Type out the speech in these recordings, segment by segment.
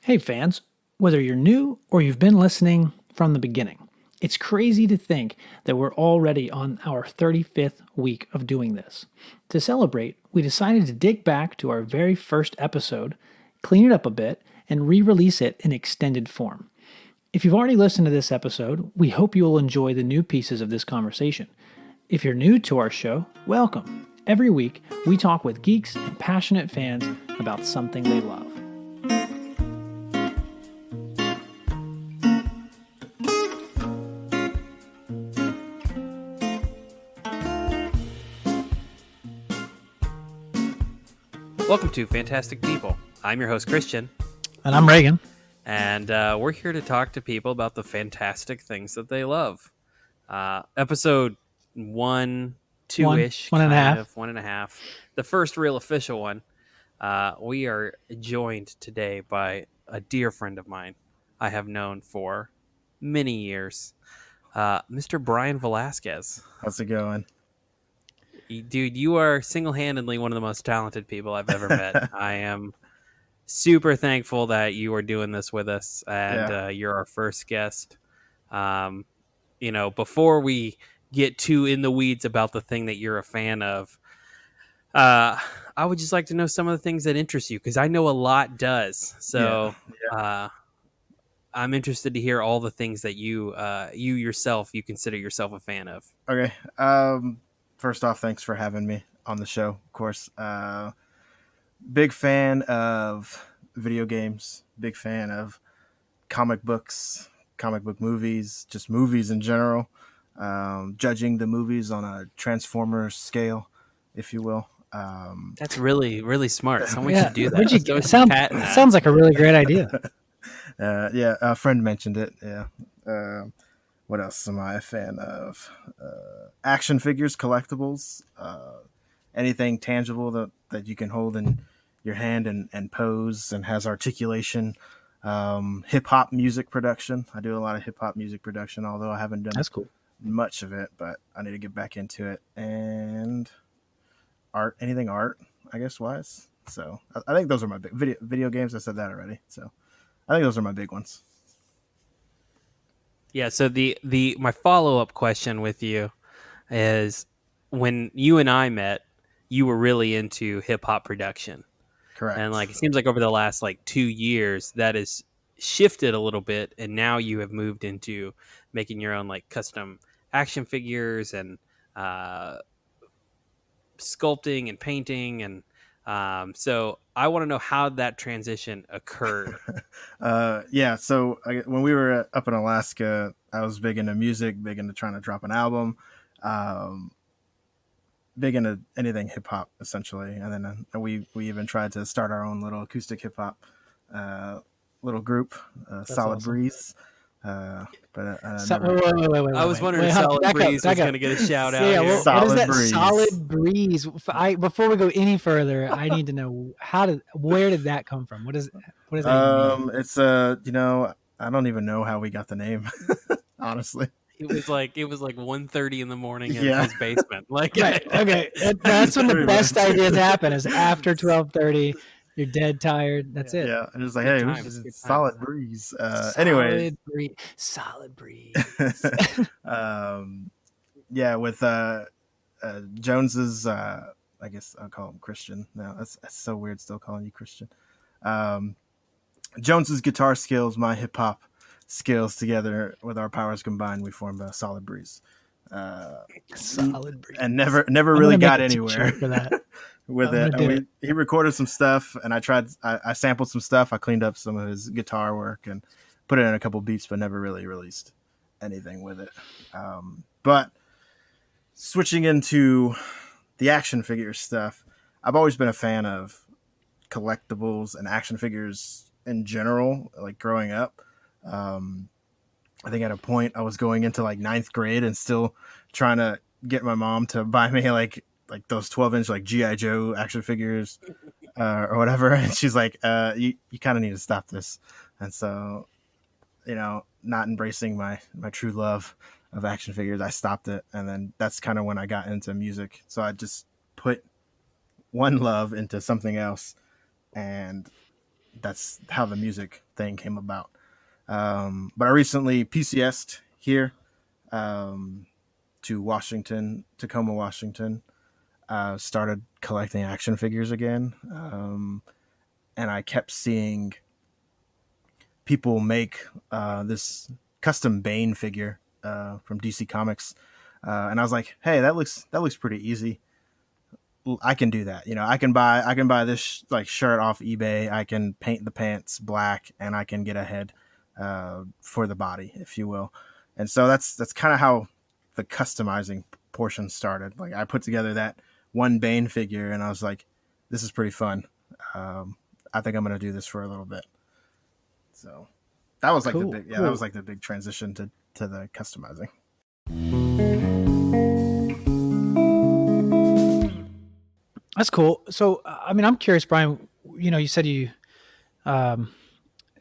Hey fans, whether you're new or you've been listening from the beginning, it's crazy to think that we're already on our 35th week of doing this. To celebrate, we decided to dig back to our very first episode, clean it up a bit, and re release it in extended form. If you've already listened to this episode, we hope you will enjoy the new pieces of this conversation. If you're new to our show, welcome. Every week, we talk with geeks and passionate fans about something they love. Welcome to Fantastic People. I'm your host, Christian. And I'm Reagan. And we're here to talk to people about the fantastic things that they love. Episode 1, 2-ish, one and a half. One and a half. The first real official one. We are joined today by a dear friend of mine I have known for many years, Mr. Bryan Velasquez. How's it going? Dude, you are single-handedly one of the most talented people I've ever met. I am super thankful that you are doing this with us, and you're our first guest. Before we get too in the weeds about the thing that you're a fan of, I would just like to know some of the things that interest you, because I know a lot does. So I'm interested to hear all the things that you consider yourself a fan of. Okay. First off, thanks for having me on the show, of course. Big fan of video games, big fan of comic books, comic book movies, just movies in general. Judging the movies on a Transformers scale, if you will. That's really, really smart. Someone should do that. Sounds like a really great idea. A friend mentioned it. Yeah. What else am I a fan of? Action figures, collectibles, anything tangible that you can hold in your hand and pose and has articulation. Hip hop music production. I do a lot of hip hop music production, although I haven't done much of it, but I need to get back into it. And art, anything art, I guess, wise. So I think those are my big video games. I said that already. So I think those are my big ones. Yeah, so my follow-up question with you is, when you and I met, you were really into hip-hop production. Correct. And it seems like over the last 2 years that has shifted a little bit, and now you have moved into making your own custom action figures and sculpting and painting, and so I want to know how that transition occurred. So when we were up in Alaska, I was big into music, big into trying to drop an album, big into anything hip hop essentially. And then we even tried to start our own little acoustic hip hop little group, Solid awesome. Breeze. Wait. I was wondering if Solid Breeze was going to get a shout out. Yeah, what is that? Breeze. Solid Breeze. Before we go any further, I need to know where did that come from? What does that mean? It's I don't even know how we got the name, honestly. It was 1:30 in the morning in his basement. Okay, that's when the best ideas happen, is after 12:30. You're dead tired. That's it. Yeah, and it's like, hey, it's Solid Breeze. Anyway, Solid Breeze. With Jones's, I guess I'll call him Christian. No, that's so weird. Still calling you Christian. Jones's guitar skills, my hip hop skills, together with our powers combined, we formed a Solid Breeze. Solid Breeze. And never really got anywhere for that. With it. He recorded some stuff, and I sampled some stuff. I cleaned up some of his guitar work and put it in a couple beats, but never really released anything with it. But switching into the action figure stuff, I've always been a fan of collectibles and action figures in general, growing up. I think at a point I was going into 9th grade and still trying to get my mom to buy me those 12-inch G.I. Joe action figures or whatever, and she's like, you kind of need to stop this. And so, not embracing my true love of action figures, I stopped it. And then that's kind of when I got into music. So I just put one love into something else, and that's how the music thing came about. But I recently PCS'd here to Washington, Tacoma, Washington. Started collecting action figures again, and I kept seeing people make this custom Bane figure from DC Comics, and I was like, "Hey, that looks pretty easy. I can do that. You know, I can buy this like shirt off eBay. I can paint the pants black, and I can get a head for the body, if you will." And so that's kind of how the customizing portion started. Like I put together that one Bane figure, and I was like, "This is pretty fun. I think I'm gonna do this for a little bit." So that was like Cool, that cool. was like the big transition to the customizing. That's cool. So, I mean, I'm curious, Brian. You said you um,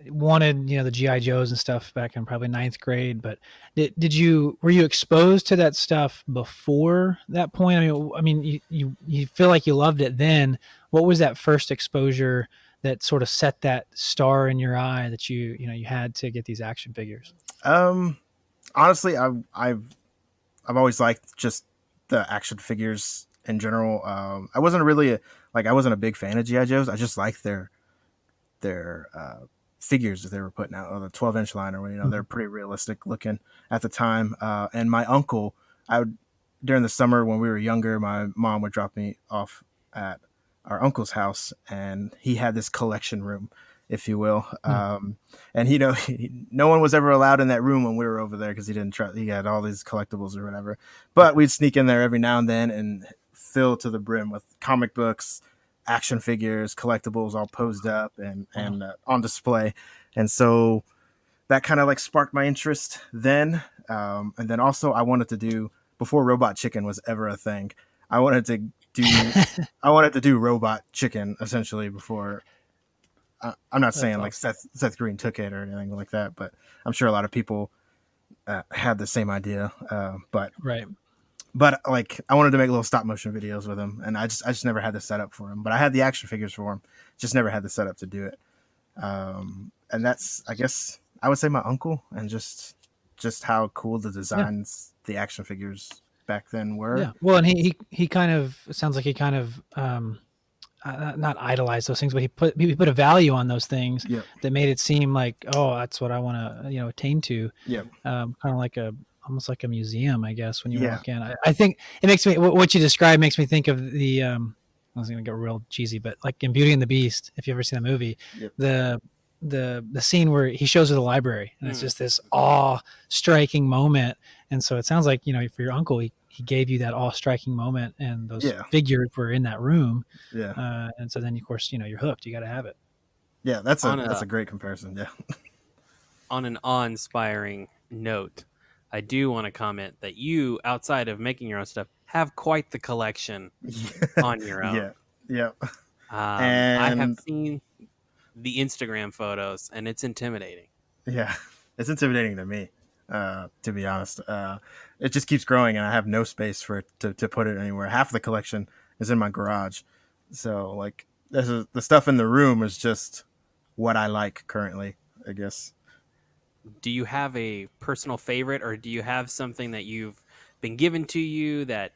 wanted, the GI Joes and stuff back in probably ninth grade, but were you exposed to that stuff before that point? I mean, you feel like you loved it then. What was that first exposure that sort of set that star in your eye that you had to get these action figures? Um, Honestly, I've always liked just the action figures in general. I wasn't really I wasn't a big fan of GI Joes. I just liked their figures that they were putting out on the 12-inch line, or they're pretty realistic looking at the time. And my uncle, I would during the summer when we were younger, my mom would drop me off at our uncle's house, and he had this collection room, if you will. And no one was ever allowed in that room when we were over there because he didn't trust. He had all these collectibles or whatever, but we'd sneak in there every now and then and fill to the brim with comic books, action figures, collectibles, all posed up and on display. And so that kind of like sparked my interest then. And then also I wanted to do, before Robot Chicken was ever a thing, I wanted to do I wanted to do Robot Chicken essentially before. I'm not saying like Seth Green took it or anything like that, but I'm sure a lot of people had the same idea. But Right. like I wanted to make little stop motion videos with him, and I just never had the setup for him. But I had the action figures for him, just never had the setup to do it. And that's, I guess I would say, my uncle, and just how cool the designs, the action figures back then were. Yeah. Well, and he kind of, it sounds like he kind of not idolize those things, but he put a value on those things that made it seem like, oh, that's what I want to attain to. Yeah. Kind of like almost like a museum, I guess, when you walk in. I think it makes me, what you described makes me think of the I was gonna get real cheesy, but like in Beauty and the Beast, if you ever seen the movie, the scene where he shows her the library, and it's just this awe-striking moment. And so it sounds like, for your uncle, he gave you that awe-striking moment, and those figures were in that room. And so then, of course, you're hooked. You got to have it. Yeah, that's a great comparison. Yeah. On an awe-inspiring note, I do want to comment that you, outside of making your own stuff, have quite the collection on your own. Yeah. I have seen the Instagram photos, and it's intimidating. Yeah, it's intimidating to me, to be honest. It just keeps growing, and I have no space for it to put it anywhere. Half of the collection is in my garage. So, like, the stuff in the room is just what I like currently, I guess. Do you have a personal favorite, or do you have something that you've been given to you that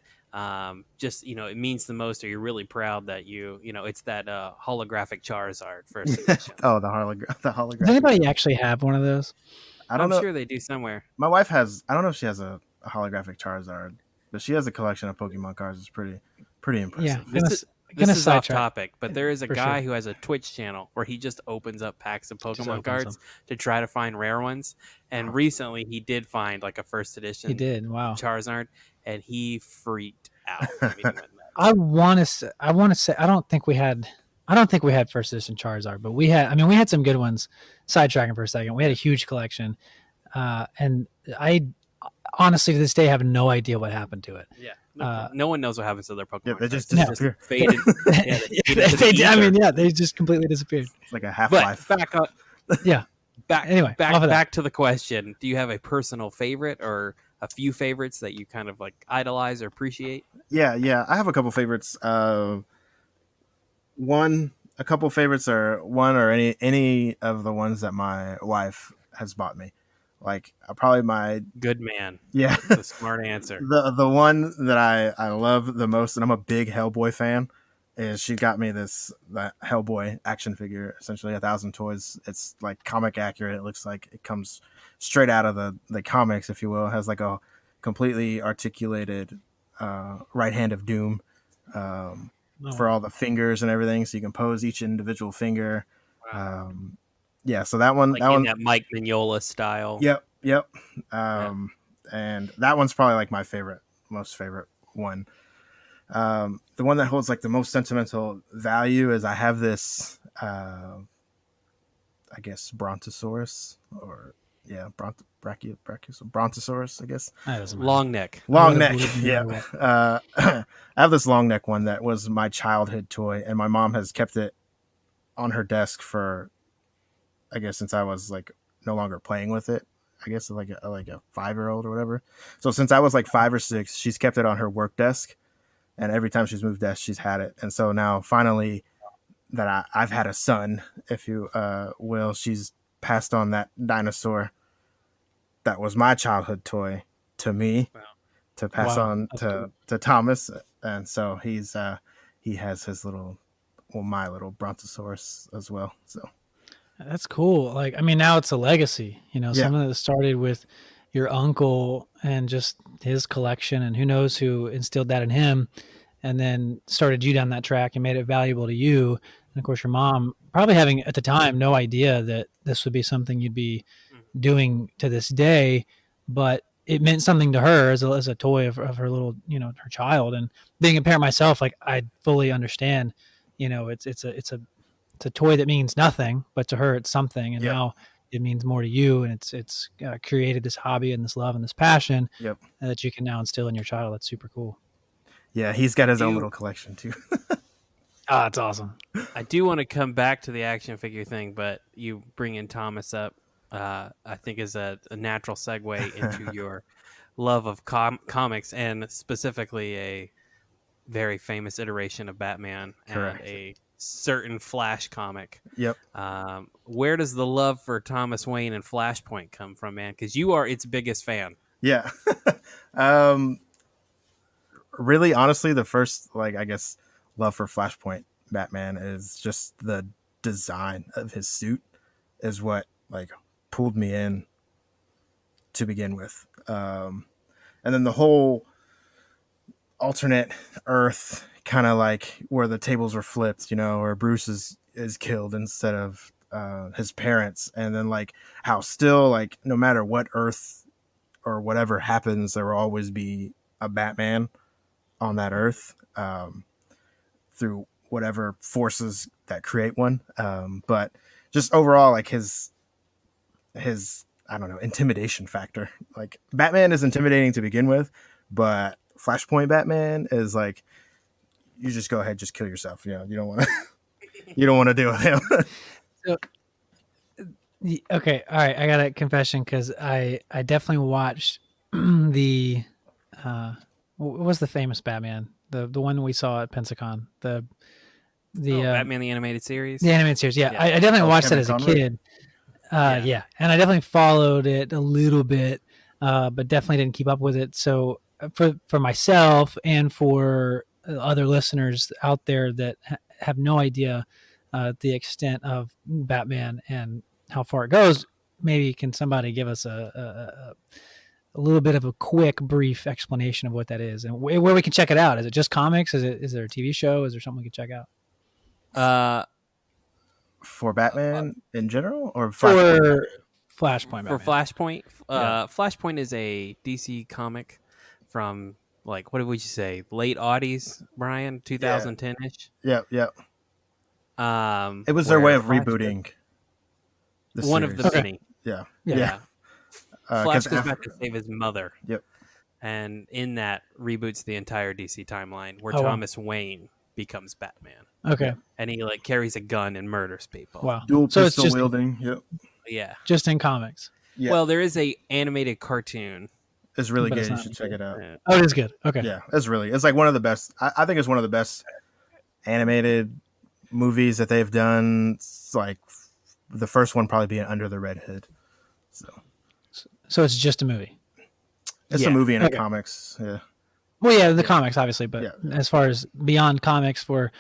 just it means the most, or you're really proud that it's that holographic Charizard first edition? Oh, the holographic. Does anybody actually have one of those? I'm sure they do somewhere. My wife has. I don't know if she has a holographic Charizard, but she has a collection of Pokemon cards. It's pretty impressive. Yeah. This is off topic, but there is a guy who has a Twitch channel where he just opens up packs of Pokemon cards to try to find rare ones. And recently he did find like a first edition. He did. Wow. Charizard, and he freaked out. I want to say, I don't think we had first edition Charizard, but we had some good ones. Sidetracking for a second. We had a huge collection. And I honestly to this day have no idea what happened to it. Yeah. No one knows what happens to their Pokemon. Yeah, they just disappear. Faded. They just completely disappeared. It's like a Half-Life. Back up. Yeah. Back to the question. Do you have a personal favorite or a few favorites that you kind of like idolize or appreciate? Yeah. I have a couple favorites. One a couple favorites are one or any of the ones that my wife has bought me. Like probably my Good man. yeah That's a smart answer. the one that I love the most, and I'm a big Hellboy fan, is she got me that Hellboy action figure, essentially 1,000 toys. It's like comic accurate. It looks like it comes straight out of the comics, if you will. It has like a completely articulated right hand of doom for all the fingers and everything, so you can pose each individual finger. Wow. Yeah, so that one, like in that Mike Mignola style. Yep. And that one's probably like my most favorite one. The one that holds like the most sentimental value is I have this, I guess Brontosaurus Brontosaurus, I guess. Long neck. Long neck. Yeah. I have this long neck one that was my childhood toy, and my mom has kept it on her desk for, I guess, since I was like no longer playing with it. I guess like a 5-year-old or whatever. So since I was like 5 or 6, she's kept it on her work desk, and every time she's moved desk, she's had it. And so now finally that I've had a son, if you will, she's passed on that dinosaur that was my childhood toy to me to pass on to Thomas. And so he has his my little Brontosaurus as well. So that's cool. Like, I mean, now it's a legacy, something that started with your uncle and just his collection, and who knows who instilled that in him, and then started you down that track and made it valuable to you. And of course, your mom probably having at the time no idea that this would be something you'd be doing to this day, but it meant something to her as a toy of her little, her child. And being a parent myself, like, I fully understand, it's a toy that means nothing, but to her it's something. And now it means more to you, and it's created this hobby and this love and this passion that you can now instill in your child. That's super cool. Yeah, he's got his own little collection too. That's awesome. I do want to come back to the action figure thing, but you bringing Thomas up, I think is a natural segue into your love of comics, and specifically a very famous iteration of Batman. Correct. And a certain Flash comic. Yep. Where does the love for Thomas Wayne and Flashpoint come from, man? Because you are its biggest fan. Yeah. Really, honestly, the first, I guess, love for Flashpoint Batman is just the design of his suit is what pulled me in to begin with. And then the whole alternate Earth, kind of like where the tables were flipped, where Bruce is killed instead of his parents, and then how still no matter what Earth or whatever happens, there will always be a Batman on that Earth through whatever forces that create one. But just overall, his I don't know, intimidation factor. Batman is intimidating to begin with, but Flashpoint Batman is you just go ahead, just kill yourself. You don't want to you don't want to deal with him. So, okay, all right, I got a confession, because I definitely watched the what was the famous Batman, the one we saw at Pensacon, the Batman the animated series. The animated series, yeah. I definitely watched that as a kid. Yeah, and I definitely followed it a little bit, but definitely didn't keep up with it. So for myself and for other listeners out there that have no idea the extent of Batman and how far it goes, maybe can somebody give us a little bit of a quick, brief explanation of what that is and where we can check it out? Is it just comics? Is there a TV show? Is there something we can check out? For Batman in general, or Flashpoint? Flashpoint. For Flashpoint, Flashpoint is a DC comic from what did we say? Late aughties, Brian, 2010-ish. Yep. It was their way of rebooting the one series. of the many. Yeah. Flash goes back to save his mother. Yep. And in that reboots the entire DC timeline, where Thomas Wayne becomes Batman. Okay. And he carries a gun and murders people. Wow. Dual pistol wielding. Yep. Yeah. Just in comics. Yeah. Well, there is a animated cartoon. It's really good. You should check it out. Oh, it is good. Okay. Yeah, it's one of the best. I think it's one of the best animated movies that they've done. It's like the first one probably being Under the Red Hood. So it's just a movie. It's a movie and a comics. Yeah. Well, yeah, the comics obviously, but Yeah. as far as beyond comics, for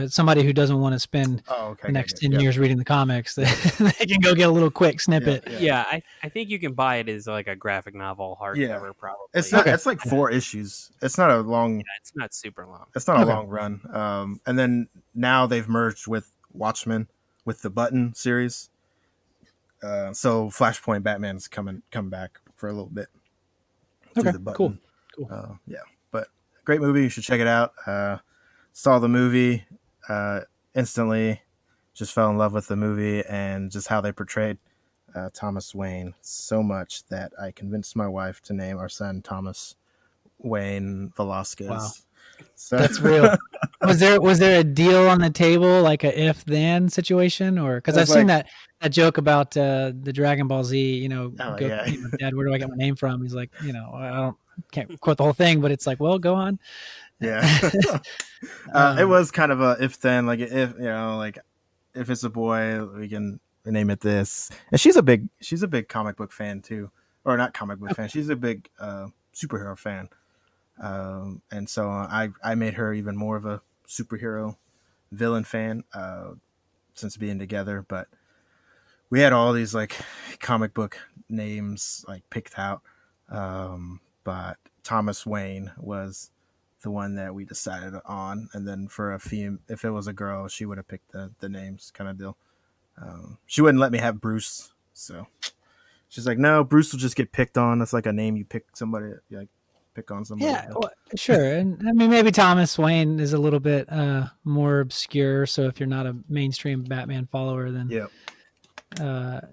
somebody who doesn't want to spend the next 10 years reading the comics, they can go get a little quick snippet. Yeah, I think you can buy it as like a graphic novel hardcover, probably. It's not. It's like 4 issues. It's not a long. Yeah, it's not super long. It's not a long run. And then now they've merged with Watchmen with the Button series. So Flashpoint Batman's come back for a little bit. Okay, the cool. Yeah, but great movie. You should check it out. Saw the movie instantly. Just fell in love with the movie and just how they portrayed Thomas Wayne so much that I convinced my wife to name our son Thomas Wayne Velasquez. Wow. So that's real. Was there a deal on the table, like a if then situation, or because I've seen that joke about the Dragon Ball Z, Dad, where do I get my name from? He's like, I can't quote the whole thing, but it's like, well, go on. Yeah. It was kind of a if then, like if it's a boy, we can name it this. And she's a big comic book fan too, or not comic book fan. She's a big superhero fan. And so I made her even more of a superhero villain fan since being together. But we had all these like comic book names like picked out, but Thomas Wayne was the one that we decided on. And then for a female, if it was a girl, she would have picked the names kind of deal. She wouldn't let me have Bruce, so she's like, no, Bruce will just get picked on. That's like a name you pick somebody like. Pick on somebody. Yeah, well, sure. And I mean, maybe Thomas Wayne is a little bit more obscure. So if you're not a mainstream Batman follower, then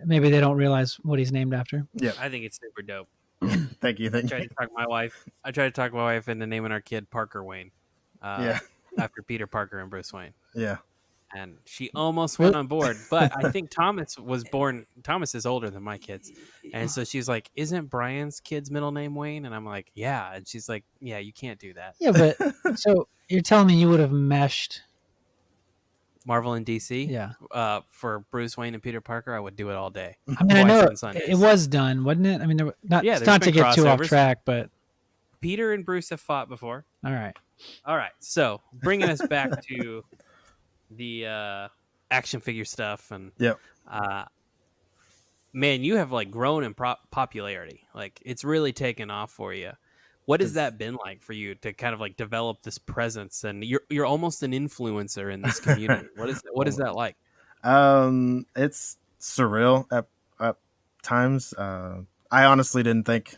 maybe they don't realize what he's named after. Yeah, I think it's super dope. Thank you. I tried to talk my wife into naming our kid Parker Wayne. After Peter Parker and Bruce Wayne. Yeah. And she almost went on board, but I think Thomas is older than my kids. And so she's like, isn't Brian's kid's middle name Wayne? And I'm like, yeah. And she's like, yeah, you can't do that. Yeah, but so you're telling me you would have meshed Marvel and DC? Yeah. For Bruce Wayne and Peter Parker, I would do it all day. I mean, I know it was done, wasn't it? I mean, not to get too off track, but Peter and Bruce have fought before. All right. So bringing us back to the action figure stuff, and man, you have like grown in popularity. Like it's really taken off for you. What has that been like for you to kind of like develop this presence, and you're almost an influencer in this community? What is that like? It's surreal at times. I honestly didn't think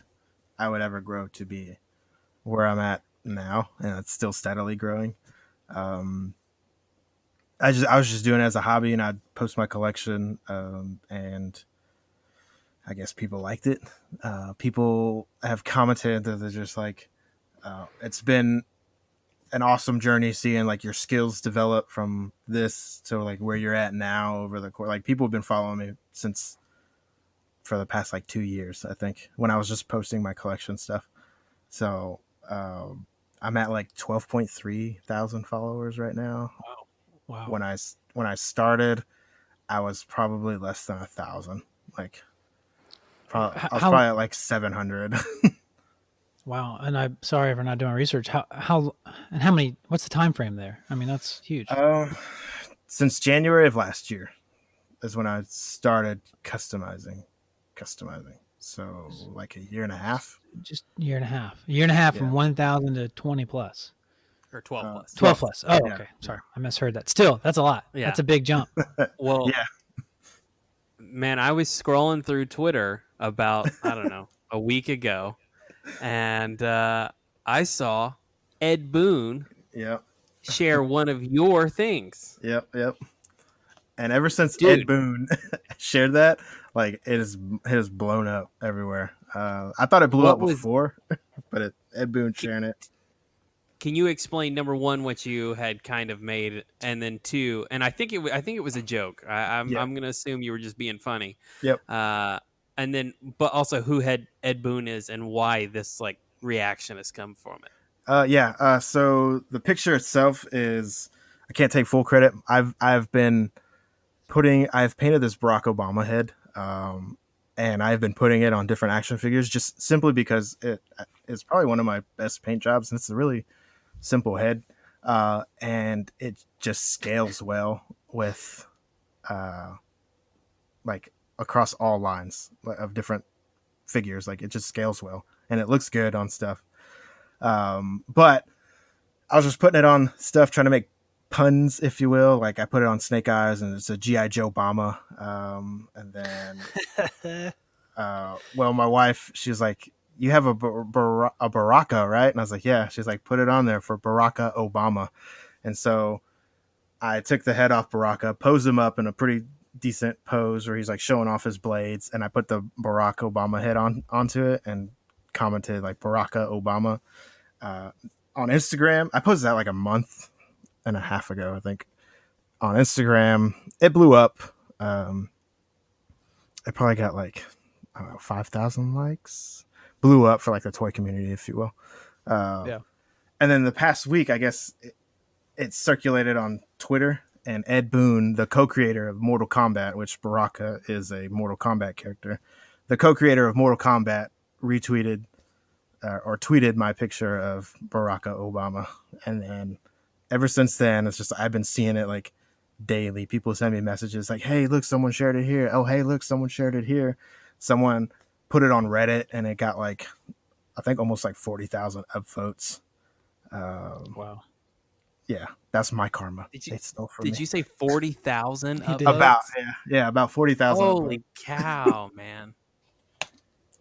I would ever grow to be where I'm at now, and it's still steadily growing. I was just doing it as a hobby, and I'd post my collection, and I guess people liked it. People have commented that they're just like, it's been an awesome journey seeing like your skills develop from this to like where you're at now over the course. Like people have been following me for the past like 2 years, I think, when I was just posting my collection stuff. So I'm at like 12.3 thousand followers right now. Wow. When I started, I was probably less than 1,000. Like, I was probably at like 700. Wow. And I'm sorry for not doing research. How many? What's the time frame there? I mean, that's huge. Since January of last year is when I started customizing. So like a year and a half. Just a year and a half. A year and a half from 1,000 to 20 plus. Or 12 plus. 12 plus. Oh, okay. Sorry. I misheard that. Still, that's a lot. Yeah. That's a big jump. Well, man, I was scrolling through Twitter about, I don't know, a week ago, and I saw Ed Boon share one of your things. Yep. And ever since Ed Boon shared that, like it has blown up everywhere. I thought it blew up before, but Ed Boon sharing it. Can you explain, number one, what you had kind of made, and then two, and I think it was a joke. I'm going to assume you were just being funny. Yep. And then, but also who Ed Boon is and why this like reaction has come from it. So the picture itself is I can't take full credit. I've painted this Barack Obama head, and I've been putting it on different action figures just simply because it's probably one of my best paint jobs, and it's a really simple head, and it just scales well with like across all lines of different figures. Like it just scales well, and it looks good on stuff. But I was just putting it on stuff, trying to make puns, if you will. Like I put it on Snake Eyes, and it's a GI Joe Obama. And then, well, my wife, she was like, "You have a Baraka, right?" And I was like, "Yeah." She's like, "Put it on there for Baraka Obama." And so I took the head off Baraka, posed him up in a pretty decent pose where he's like showing off his blades, and I put the Barack Obama head onto it and commented like Baraka Obama. On Instagram, I posted that like a month and a half ago, I think. On Instagram, it blew up. It probably got like, I don't know, 5,000 likes. Blew up for like the toy community, if you will. Yeah. And then the past week, I guess it circulated on Twitter, and Ed Boon, the co-creator of Mortal Kombat, which Baraka is a Mortal Kombat character, the co-creator of Mortal Kombat retweeted or tweeted my picture of Barack Obama. And then ever since then, it's just, I've been seeing it like daily. People send me messages like, "Hey, look, someone shared it here. Oh, hey, look, someone shared it here." Someone put it on Reddit, and it got like, I think almost like 40,000 upvotes. Wow. Yeah, that's my karma. Did you say 40,000 upvotes? About, yeah, about 40,000. Holy cow, man.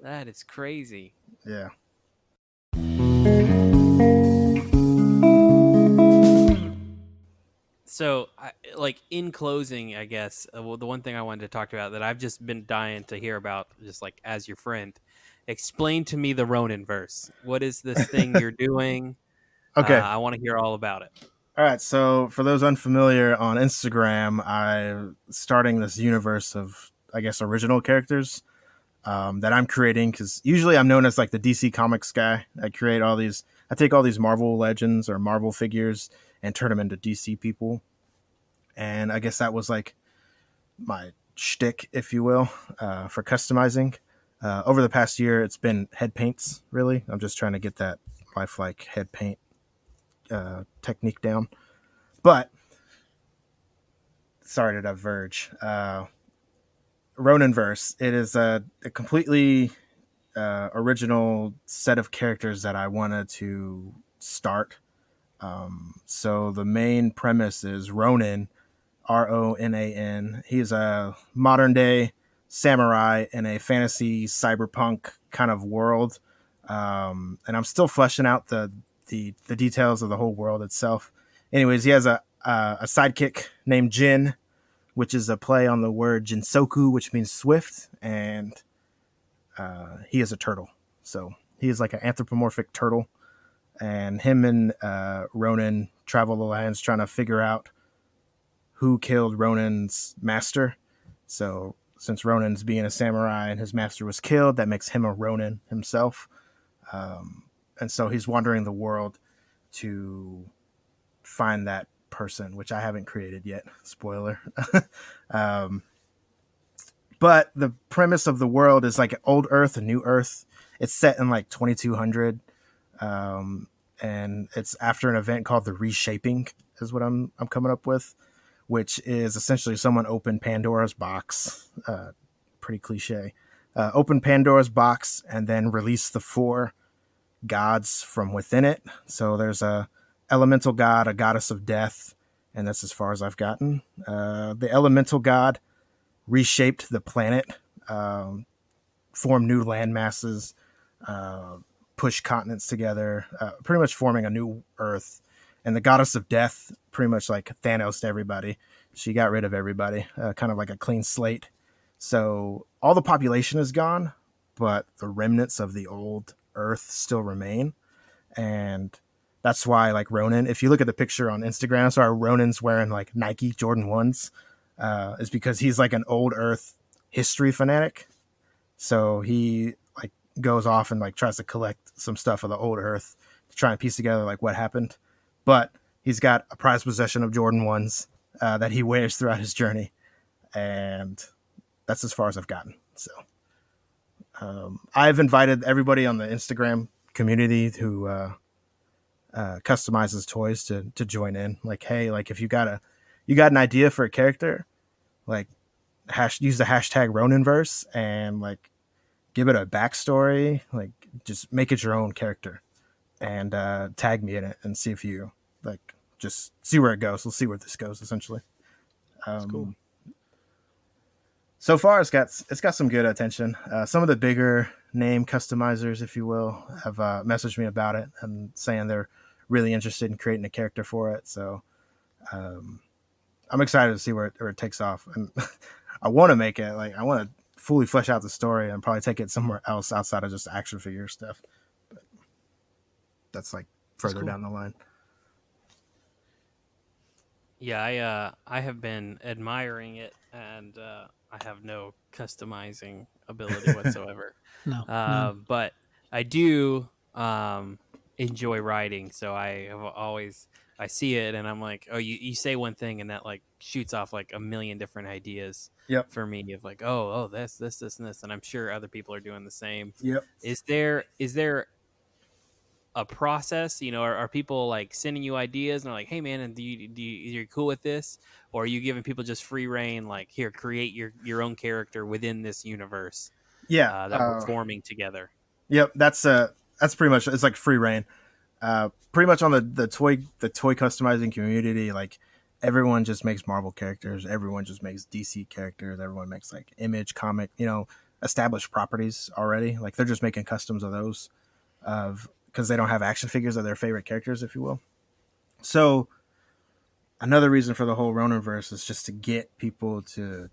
That is crazy. Yeah. So, like in closing, I guess well, the one thing I wanted to talk about that I've just been dying to hear about, just like as your friend, explain to me the Roninverse. What is this thing you're doing? Okay. I want to hear all about it. All right. So for those unfamiliar, on Instagram, I'm starting this universe of, I guess, original characters that I'm creating, because usually I'm known as like the DC Comics guy. I take all these Marvel legends or Marvel figures and turn them into DC people. And I guess that was like my shtick, if you will, for customizing. Over the past year, it's been head paints, really. I'm just trying to get that lifelike head paint technique down. But, sorry to diverge. Roninverse, it is a completely original set of characters that I wanted to start. So the main premise is Ronin, Ronan. He's a modern day samurai in a fantasy cyberpunk kind of world. And I'm still fleshing out the details of the whole world itself. Anyways, he has a sidekick named Jin, which is a play on the word Jinsoku, which means swift, and he is a turtle. So he is like an anthropomorphic turtle. And him and Ronin travel the lands trying to figure out who killed Ronin's master. So since Ronin's being a samurai and his master was killed, that makes him a Ronin himself. And so he's wandering the world to find that person, which I haven't created yet. Spoiler. But the premise of the world is like old Earth and new Earth. It's set in like 2200. And it's after an event called the Reshaping, is what I'm coming up with, which is essentially someone opened Pandora's box. Pretty cliche. Open Pandora's box and then release the 4 gods from within it. So there's a elemental god, a goddess of death, and that's as far as I've gotten. The elemental god reshaped the planet, formed new land masses, push continents together, pretty much forming a new Earth. And the goddess of death pretty much like Thanos to everybody. She got rid of everybody, kind of like a clean slate. So all the population is gone, but the remnants of the old Earth still remain. And that's why, like Ronin, if you look at the picture on Instagram, so Ronin's wearing like Nike Jordan 1s, is because he's like an old Earth history fanatic. So he like goes off and like tries to collect some stuff of the old Earth to try and piece together like what happened. But he's got a prized possession of Jordan 1s that he wears throughout his journey. And that's as far as I've gotten. So I've invited everybody on the Instagram community who customizes toys to join in. Like, hey, like if you got an idea for a character, like use the hashtag Roninverse and like give it a backstory, like just make it your own character and tag me in it and see if you like just see where it goes. We'll see where this goes essentially. That's cool. So far, it's got some good attention. Some of the bigger name customizers, if you will, have messaged me about it and saying they're really interested in creating a character for it. So I'm excited to see where it takes off. And I want to make it like I want to fully flesh out the story and probably take it somewhere else outside of just action figure stuff. But that's like further down the line. Yeah, I have been admiring it, and I have no customizing ability whatsoever. No. But I do enjoy writing, so I see it, and I'm like, oh, you say one thing, and that like shoots off like a million different ideas. Yep. For me, of like, oh, this, and this, and I'm sure other people are doing the same. Yep. Is there a process, are people like sending you ideas and they're like, hey man, and you're cool with this, or are you giving people just free reign, like, here, create your own character within this universe Yeah. that we're forming together? Yep. That's pretty much, it's like free reign. Pretty much on the toy customizing community, like everyone just makes Marvel characters, everyone just makes DC characters, everyone makes like Image comic, established properties already. Like they're just making customs of those because they don't have action figures of their favorite characters, if you will. So another reason for the whole Roninverse is just to get people to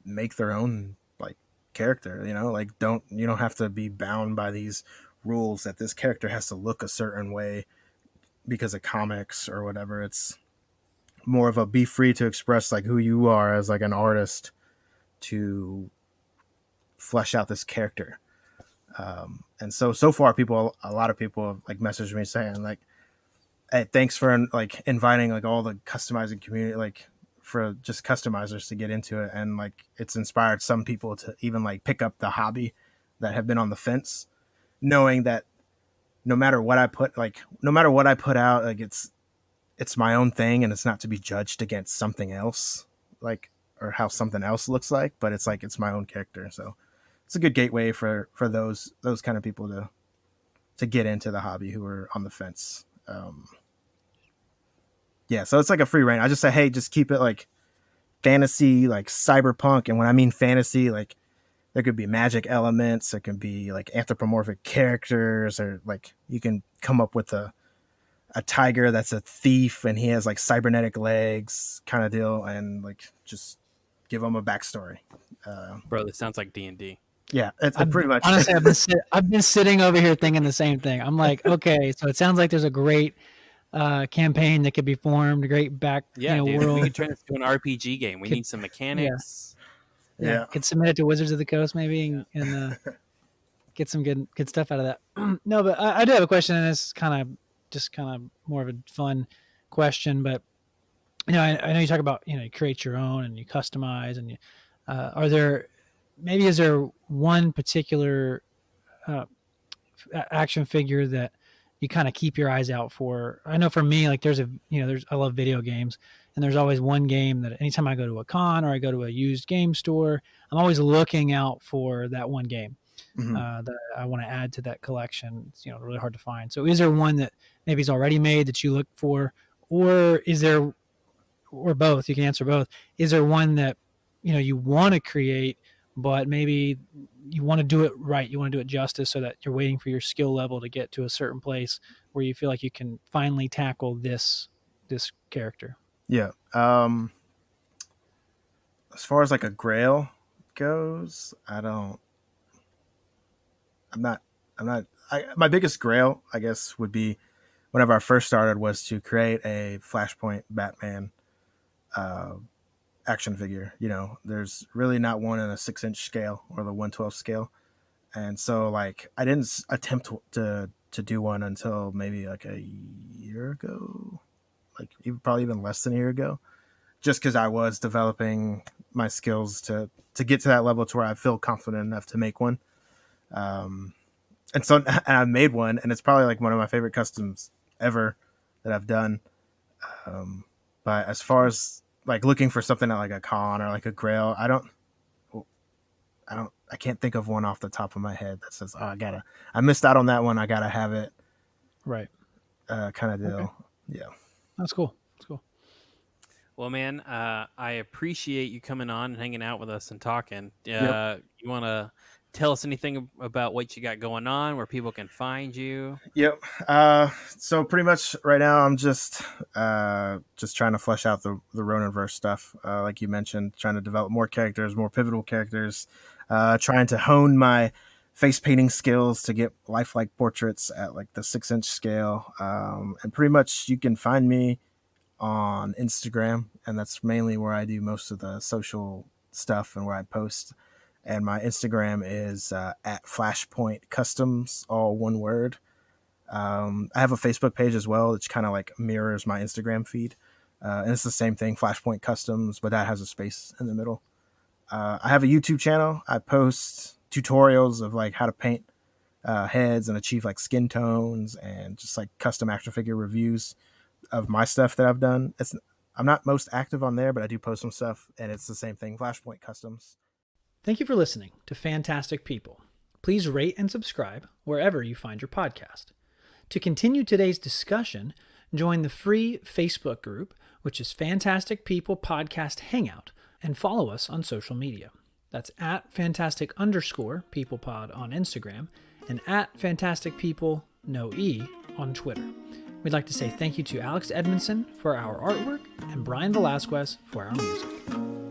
make their own like character. Like you don't have to be bound by these rules that this character has to look a certain way because of comics or whatever. It's more of a be free to express like who you are as like an artist to flesh out this character. And so far a lot of people have like messaged me saying like, hey, thanks for like inviting like all the customizing community, like for just customizers to get into it. And like, it's inspired some people to even like pick up the hobby that have been on the fence, knowing that no matter what I put out, like it's my own thing and it's not to be judged against something else, like, or how something else looks like, but it's like, it's my own character. So it's a good gateway for those kind of people to get into the hobby who are on the fence. Yeah, so it's like a free reign. I just say, hey, just keep it like fantasy, like cyberpunk. And when I mean fantasy, like there could be magic elements, there can be like anthropomorphic characters, or like you can come up with a tiger that's a thief and he has like cybernetic legs kind of deal, and like just give him a backstory. Bro, this sounds like D&D. Yeah, it's pretty much. Honestly, I've been sitting over here thinking the same thing. I'm like, okay, so it sounds like there's a great campaign that could be formed, a great Dude, world. we could turn this into an RPG game. We need some mechanics. Yeah. Could submit it to Wizards of the Coast maybe and get some good stuff out of that. No, but I do have a question, and it's kind of more of a fun question. But I know you talk about you create your own and you customize, and you is there one particular action figure that you kind of keep your eyes out for? I know for me, like I love video games, and there's always one game that anytime I go to a con or I go to a used game store, I'm always looking out for that one game that I want to add to that collection. It's really hard to find. So is there one that maybe is already made that you look for, or is there, or both? You can answer both. Is there one that you want to create, but maybe you want to do it right, you want to do it justice, so that you're waiting for your skill level to get to a certain place where you feel like you can finally tackle this character? Yeah. As far as like a grail goes, my biggest grail, I guess, would be whenever I first started was to create a Flashpoint Batman action figure. There's really not one in a 6-inch scale or the 1/12 scale. And so like I didn't attempt to do one until maybe like a year ago, like probably even less than a year ago, just because I was developing my skills to get to that level to where I feel confident enough to make one. And so and I made one, and it's probably like one of my favorite customs ever that I've done. But as far as like looking for something at like a con or like a grail, I can't think of one off the top of my head that says, oh, I missed out on that one. I gotta have it. Right. Kind of deal. Okay. Yeah. That's cool. That's cool. Well, man, I appreciate you coming on and hanging out with us and talking. Yep. You want to tell us anything about what you got going on, where people can find you? Yep. So pretty much right now I'm just trying to flesh out the Roninverse stuff. Like you mentioned, trying to develop more characters, more pivotal characters, trying to hone my face painting skills to get lifelike portraits at like the 6-inch scale. And pretty much you can find me on Instagram, and that's mainly where I do most of the social stuff and where I post. And my Instagram is at Flashpoint Customs, all one word. I have a Facebook page as well, which kind of like mirrors my Instagram feed. And it's the same thing, Flashpoint Customs, but that has a space in the middle. I have a YouTube channel. I post tutorials of like how to paint heads and achieve like skin tones, and just like custom action figure reviews of my stuff that I've done. I'm not most active on there, but I do post some stuff, and it's the same thing, Flashpoint Customs. Thank you for listening to Fantastic People. Please rate and subscribe wherever you find your podcast. To continue today's discussion, join the free Facebook group, which is Fantastic People Podcast Hangout, and follow us on social media. That's at fantastic_peoplepod on Instagram and at fantasticpeople, no E, on Twitter. We'd like to say thank you to Alex Edmondson for our artwork and Bryan Velasquez for our music.